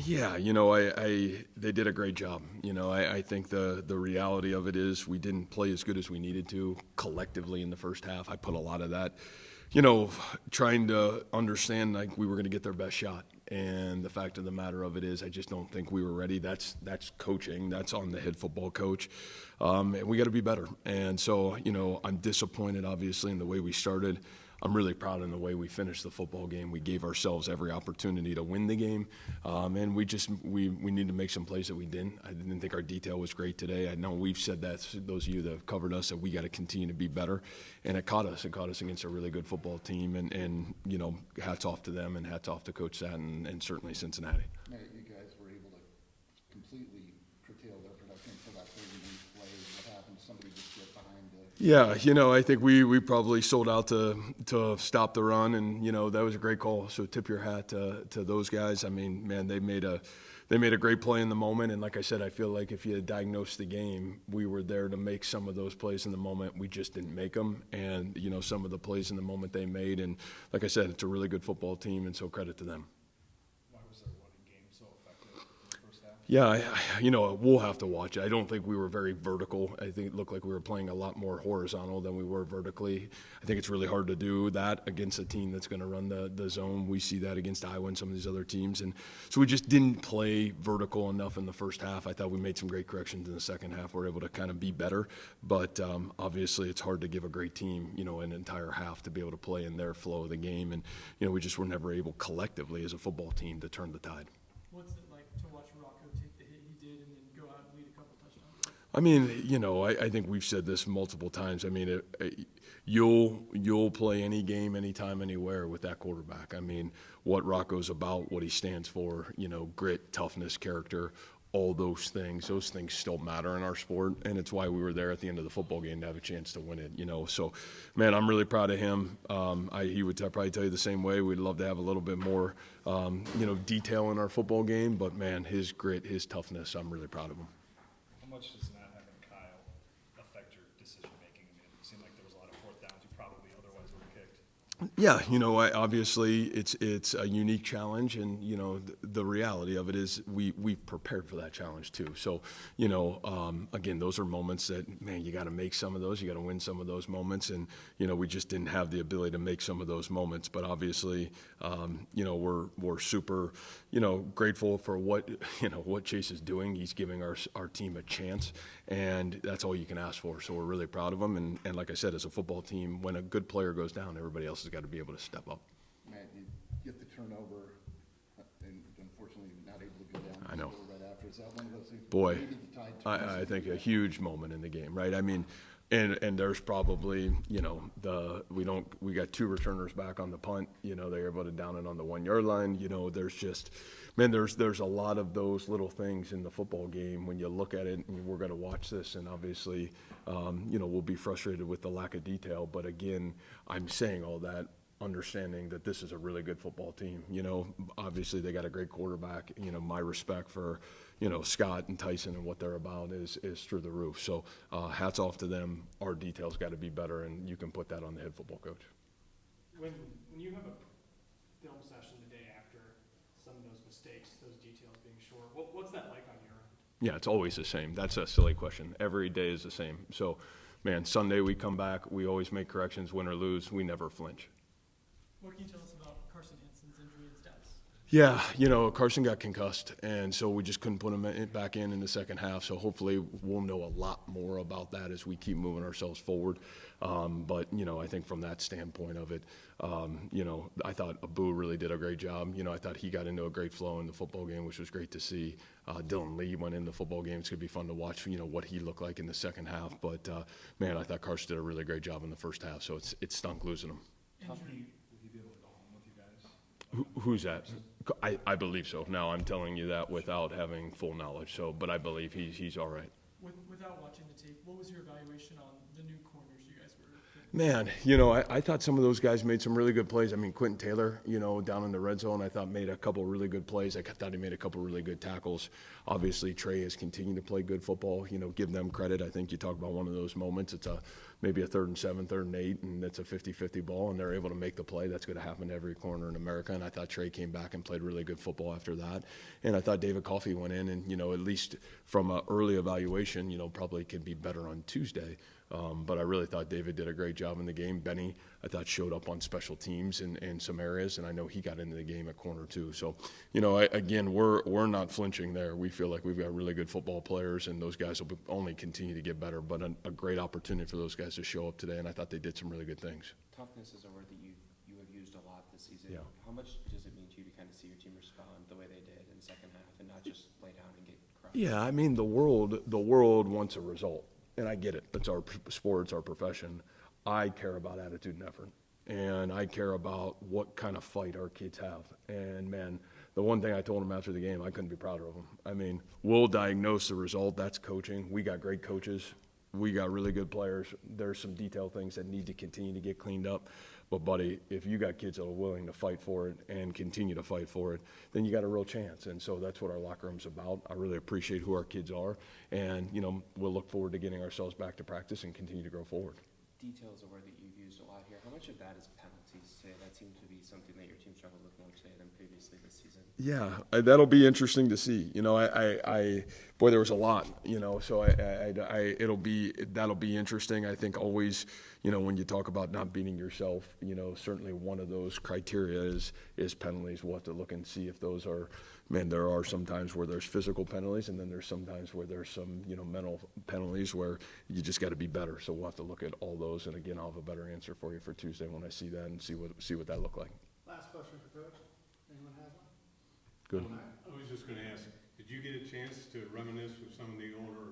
Yeah, they did a great job. I think the reality of it is we didn't play as good as we needed to collectively in the first half. I put a lot of that, trying to understand like we were going to get their best shot. And the fact of the matter of it is, I just don't think we were ready. That's coaching. That's on the head football coach. And we got to be better. And so, I'm disappointed, obviously, in the way we started. I'm really proud in the way we finished the football game. We gave ourselves every opportunity to win the game, and we need to make some plays that we didn't. I didn't think our detail was great today. I know we've said that, those of you that have covered us, that we got to continue to be better, and it caught us. It caught us against a really good football team, and hats off to them, and hats off to Coach Satin, and certainly Cincinnati. Matt, you guys were able to completely curtail their production for that 30-minute play. What happened? Somebody just get behind the... Yeah, I think we probably sold out to stop the run, and that was a great call. So tip your hat to those guys. I mean, man, they made a great play in the moment, and like I said, I feel like if you had diagnosed the game, we were there to make some of those plays in the moment. We just didn't make them, and some of the plays in the moment they made, and like I said, it's a really good football team, and so credit to them. Yeah, we'll have to watch it. I don't think we were very vertical. I think it looked like we were playing a lot more horizontal than we were vertically. I think it's really hard to do that against a team that's going to run the zone. We see that against Iowa and some of these other teams. And so we just didn't play vertical enough in the first half. I thought we made some great corrections in the second half. We're able to kind of be better. But obviously it's hard to give a great team, an entire half to be able to play in their flow of the game. And, we just were never able collectively as a football team to turn the tide. What's it like to watch Rocco take the hit he did and then go out and lead a couple touchdowns? I mean, I think we've said this multiple times. I mean, you'll play any game, anytime, anywhere with that quarterback. I mean, what Rocco's about, what he stands for, grit, toughness, character, all those things still matter in our sport, and it's why we were there at the end of the football game to have a chance to win it, So, man, I'm really proud of him. He would probably tell you the same way. We'd love to have a little bit more, detail in our football game, but, man, his grit, his toughness, I'm really proud of him. How much does not having Kyle affect your decision-making? I mean, it seemed like there was a lot of fourth downs you probably otherwise would have kicked. Yeah, obviously it's a unique challenge, and the reality of it is we've prepared for that challenge too. So again, those are moments that, man, you got to make some of those, you got to win some of those moments, and we just didn't have the ability to make some of those moments. But obviously, we're super grateful for what Chase is doing. He's giving our team a chance, and that's all you can ask for. So we're really proud of him, and like I said, as a football team, when a good player goes down, everybody else has got to be able to step up. Matt, you get the turnover, and unfortunately not able to go down. I know. Right after. Is that one of those things? Boy, maybe the tide I think a huge moment in the game, right? I mean, and there's probably we got two returners back on the punt. They're able to down it on the 1 yard line. There's just, man, there's a lot of those little things in the football game when you look at it, and we're going to watch this, and obviously, we'll be frustrated with the lack of detail. But again, I'm saying all that, understanding that this is a really good football team. Obviously they got a great quarterback. My respect for, Scott and Tyson and what they're about is through the roof. So hats off to them. Our details got to be better, and you can put that on the head football coach. When you have a film session the day after some of those mistakes, those details being short, what's that like on your end? Yeah, it's always the same. That's a silly question. Every day is the same. So, man, Sunday we come back. We always make corrections, win or lose. We never flinch. What can you tell us about Carson Hansen's injury and status? Yeah, Carson got concussed, and so we just couldn't put him back in the second half. So hopefully we'll know a lot more about that as we keep moving ourselves forward. But, I think from that standpoint of it, I thought Abu really did a great job. I thought he got into a great flow in the football game, which was great to see. Dylan Lee went in the football game. It's going to be fun to watch, what he looked like in the second half. But, man, I thought Carson did a really great job in the first half, so it stunk losing him. Injury. Who's that? I believe so. Now I'm telling you that without having full knowledge. So, but I believe he's all right. Without watching the tape, what was your evaluation on the new corners you guys were putting Man, I thought some of those guys made some really good plays. I mean, Quentin Taylor, down in the red zone, I thought made a couple really good plays. I thought he made a couple really good tackles. Obviously, Trey has continued to play good football. Give them credit. I think you talk about one of those moments. It's maybe a 3rd and 7, 3rd and 8, and it's a 50-50 ball, and they're able to make the play. That's going to happen to every corner in America, and I thought Trey came back and played really good football after that. And I thought David Coffey went in and, at least from an early evaluation, probably can be better on Tuesday. But I really thought David did a great job in the game. Benny, I thought, showed up on special teams in some areas, and I know he got into the game at corner too. So, again, we're not flinching there. We feel like we've got really good football players, and those guys will only continue to get better. But a great opportunity for those guys to show up today, and I thought they did some really good things. Toughness is a word that you have used a lot this season. Yeah. How much does it mean to you to kind of see your team respond the way they did in the second half and not just lay down and get crushed? Yeah, I mean, the world wants a result, and I get it. It's our sport, it's our profession. I care about attitude and effort, and I care about what kind of fight our kids have. And, man, the one thing I told them after the game, I couldn't be prouder of them. I mean, we'll diagnose the result. That's coaching. We got great coaches. We got really good players. There's some detailed things that need to continue to get cleaned up. But, buddy, if you got kids that are willing to fight for it and continue to fight for it, then you got a real chance. And so that's what our locker room's about. I really appreciate who our kids are. And, we'll look forward to getting ourselves back to practice and continue to grow forward. Detail is a word that you've used a lot here. How much of that is penalties today? That seemed to be something that your team struggled with more today than previously this season. Yeah, that'll be interesting to see. Boy, there was a lot. So that'll be interesting. I think always, when you talk about not beating yourself, certainly one of those criteria is penalties. We'll have to look and see if those are. Man, there are some times where there's physical penalties, and then there's some times where there's some, mental penalties where you just got to be better. So we'll have to look at all those, and again, I'll have a better answer for you for Tuesday when I see that and see what that looked like. Last question for Coach. Anyone have one? Good. I was just going to ask, did you get a chance to reminisce with some of the older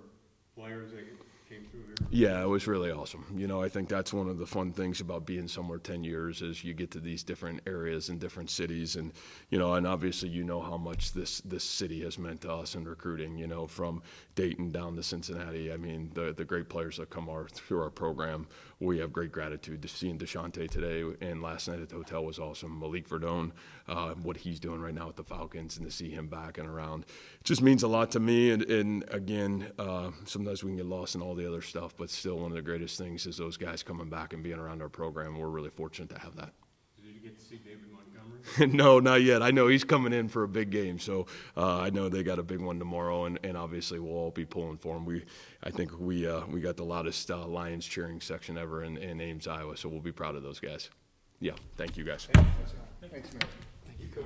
players that came through here? Yeah, it was really awesome. I think that's one of the fun things about being somewhere 10 years is you get to these different areas and different cities, and and obviously how much this city has meant to us in recruiting. From Dayton down to Cincinnati. I mean, the great players that come through our program, we have great gratitude. Seeing Deshante today and last night at the hotel was awesome. Malik Verdone, what he's doing right now with the Falcons, and to see him back and around, it just means a lot to me. And again, sometimes we can get lost in all the other stuff, but still one of the greatest things is those guys coming back and being around our program. We're really fortunate to have that. Did you get to see David Montgomery? No, not yet. I know he's coming in for a big game, so I know they got a big one tomorrow, and obviously we'll all be pulling for him. I think we got the loudest Lions cheering section ever in Ames, Iowa, so we'll be proud of those guys. Yeah, thank you guys. Thanks, man.